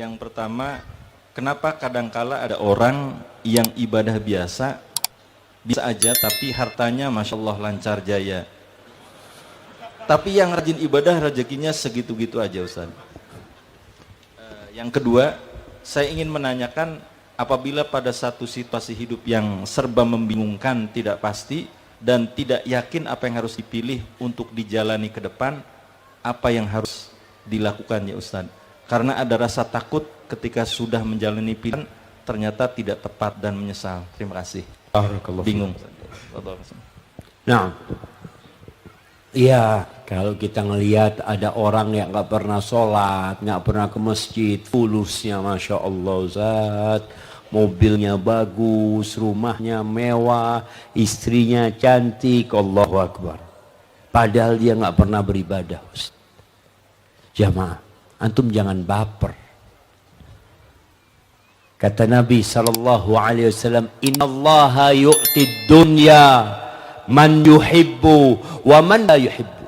Yang pertama, kenapa kadangkala ada orang yang ibadah biasa bisa aja tapi hartanya Masya Allah lancar jaya, tapi yang rajin ibadah rezekinya segitu-gitu aja Ustaz. Yang kedua, saya ingin menanyakan, apabila pada satu situasi hidup yang serba membingungkan, tidak pasti dan tidak yakin apa yang harus dipilih untuk dijalani ke depan, apa yang harus dilakukan ya Ustaz? Karena ada rasa takut ketika sudah menjalani pilihan ternyata tidak tepat dan menyesal. Terima kasih. Bingung. Nah, iya, kalau kita ngelihat ada orang yang nggak pernah sholat, nggak pernah ke masjid, fulusnya Masya Allah Ustaz, mobilnya bagus, rumahnya mewah, istrinya cantik, Allahu Akbar. Padahal dia nggak pernah beribadah Ustaz. Jamaah, antum jangan baper. Kata Nabi SAW, Innallaha yu'tid dunya man yuhibbu wa man la yuhibbu.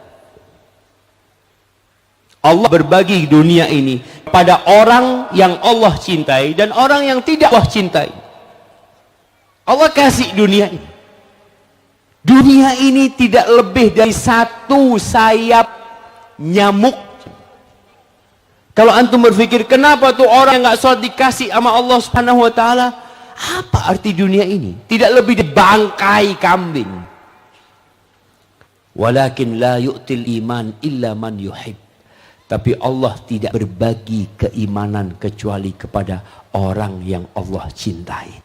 Allah berbagi dunia ini pada orang yang Allah cintai dan orang yang tidak Allah cintai. Allah kasih dunia ini. Dunia ini tidak lebih dari satu sayap nyamuk. Kalau antum berpikir, kenapa tuh orang yang nggak sholat dikasih sama Allah Subhanahu Wa Taala? Apa arti dunia ini? Tidak lebih dari bangkai kambing. Walakin la yu'til iman illa man yuhib. Tapi Allah tidak berbagi keimanan kecuali kepada orang yang Allah cintai.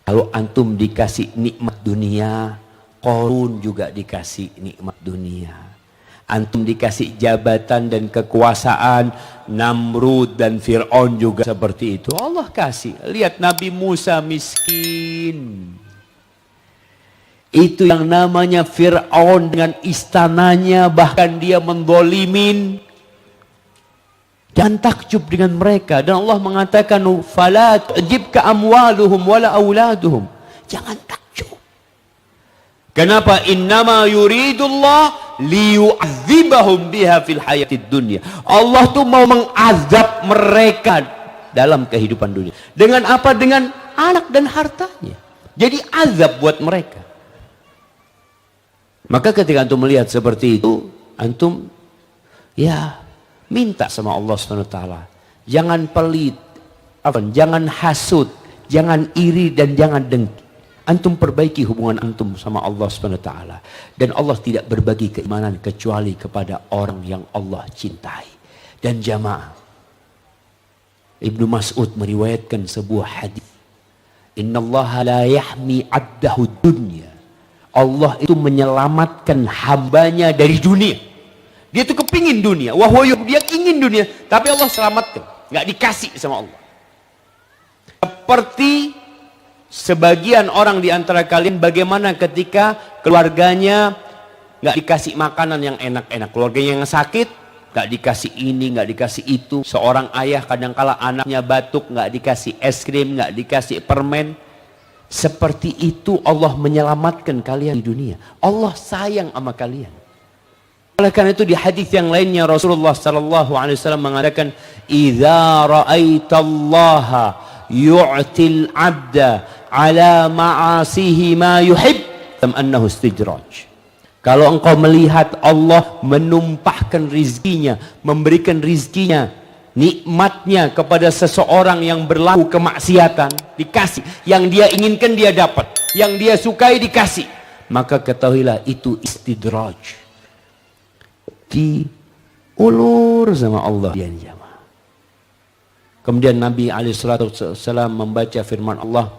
Kalau antum dikasih nikmat dunia, Qarun juga dikasih nikmat dunia. Antum dikasih jabatan dan kekuasaan, Namrud dan Fir'aun juga seperti itu. Allah kasih. Lihat Nabi Musa miskin. Itu yang namanya Fir'aun dengan istananya, bahkan dia mendolimin. Jangan takjub dengan mereka. Dan Allah mengatakan, "Fala tu'jibka amwaluhum wala auladuhum." Jangan takjub. Kenapa? Innama yuridullah liyu'adzibahum biha fil hayatid dunya. Allah tuh mau mengazab mereka dalam kehidupan dunia. Dengan apa? Dengan anak dan hartanya. Jadi azab buat mereka. Maka ketika antum melihat seperti itu, antum ya minta sama Allah SWT. Jangan pelit, jangan hasut, jangan iri dan jangan dengki. Antum perbaiki hubungan antum sama Allah SWT. Dan Allah tidak berbagi keimanan kecuali kepada orang yang Allah cintai. Dan jamaah, Ibnu Mas'ud meriwayatkan sebuah hadis. Innallaha la yahmi abdahu dunya. Allah itu menyelamatkan hambanya dari dunia. Dia tuh kepingin dunia. Dia ingin dunia. Tapi Allah selamatkan. Nggak dikasih sama Allah. Seperti sebagian orang di antara kalian, bagaimana ketika keluarganya nggak dikasih makanan yang enak-enak, keluarganya yang sakit nggak dikasih ini, nggak dikasih itu. Seorang ayah kadangkala anaknya batuk nggak dikasih es krim, nggak dikasih permen. Seperti itu Allah menyelamatkan kalian di dunia. Allah sayang sama kalian. Oleh karena itu di hadis yang lainnya Rasulullah SAW mengatakan, "Idza ra'aitallaha yu'til 'abda ala ma'asihi ma yuhib annahu istidraj." Kalau engkau melihat Allah menumpahkan rizkinya, memberikan rizkinya, nikmatnya kepada seseorang yang berlaku kemaksiatan, dikasih. Yang dia inginkan dia dapat, yang dia sukai dikasih, maka ketahuilah itu istidraj. Diulur sama Allah. Kemudian Nabi SAW membaca firman Allah,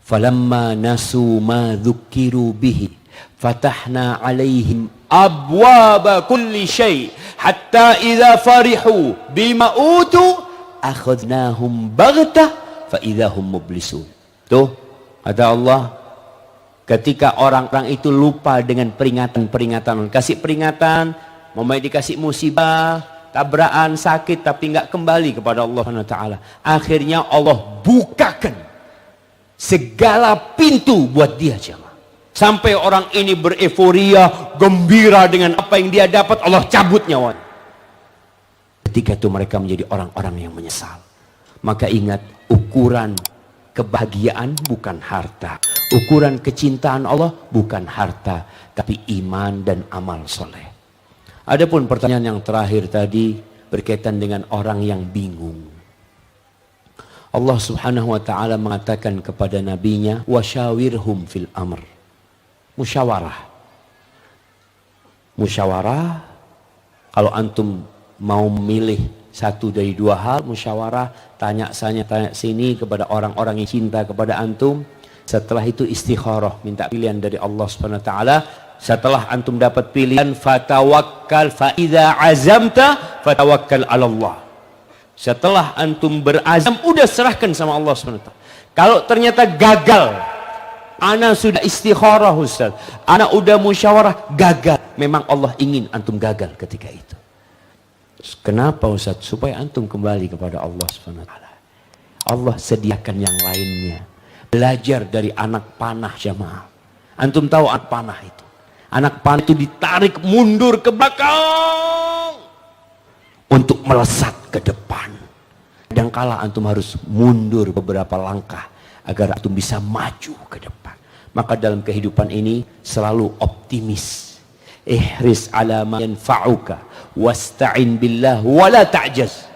"Falamma nasu ma dzukiru bihi fatahna alaihim abwaba kulli syai hatta idza farihu bima utu akhadnahum baghtah fa idza hum mublisun." Tuh kata Allah, ketika orang-orang itu lupa dengan peringatan-peringatan, kasih peringatan, mau dikasih musibah, tabrakan, sakit, tapi nggak kembali kepada Allah SWT. Akhirnya Allah bukakan segala pintu buat dia, jemaah. Sampai orang ini bereforia, gembira dengan apa yang dia dapat, Allah cabut nyawanya. ketika itu mereka menjadi orang-orang yang menyesal. Maka ingat, ukuran kebahagiaan bukan harta, ukuran kecintaan Allah bukan harta, tapi iman dan amal soleh. Adapun pertanyaan yang terakhir tadi berkaitan dengan orang yang bingung. Allah Subhanahu wa taala mengatakan kepada nabinya, "Wasyawirhum fil amr." Musyawarah. Musyawarah, kalau antum mau memilih satu dari dua hal, musyawarah, tanya sana tanya sini kepada orang-orang yang cinta kepada antum. Setelah itu istikharah, minta pilihan dari Allah Subhanahu wa taala. Setelah antum dapat pilihan, fatawakkal, fa idza azamta fatawakkal 'ala Allah. Setelah antum berazam, udah serahkan sama Allah SWT. Kalau ternyata gagal, ana sudah istikharah Ustaz, ana udah musyawarah, gagal, memang Allah ingin antum gagal ketika itu. Kenapa Ustaz? Supaya antum kembali kepada Allah SWT. Allah sediakan yang lainnya. Belajar dari anak panah jamaah. Antum tahu anak panah itu? Anak panah itu ditarik mundur ke belakang untuk melesat ke depan. Kadangkala antum harus mundur beberapa langkah agar antum bisa maju ke depan. Maka dalam kehidupan ini selalu optimis. Ihris ala ma yanfa'uka wasta'in billah wala ta'jaz.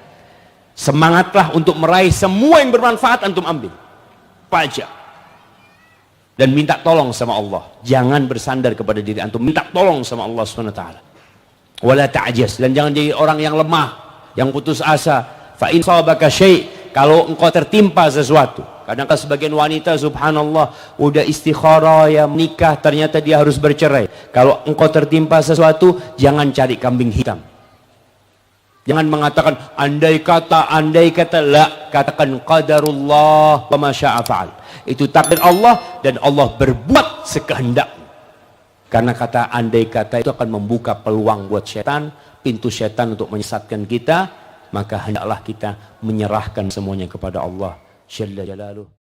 Semangatlah untuk meraih semua yang bermanfaat, antum ambil. Pajak. Dan minta tolong sama Allah. Jangan bersandar kepada diri antum, minta tolong sama Allah SWT. Wala ta'jaz, dan jangan jadi orang yang lemah, yang putus asa. Fa in sabaka syai', kalau engkau tertimpa sesuatu. Kadang-kadang sebagian wanita subhanallah udah istikharah ya menikah, ternyata dia harus bercerai. Kalau engkau tertimpa sesuatu, jangan cari kambing hitam. Jangan mengatakan andai kata, la, katakan qadarullah wa ma syaa fa'al. Itu takdir Allah dan Allah berbuat sekehendaknya. Karena kata andai kata itu akan membuka peluang buat setan, pintu setan untuk menyesatkan kita. Maka hendaklah kita menyerahkan semuanya kepada Allah Jalla Jalaluh.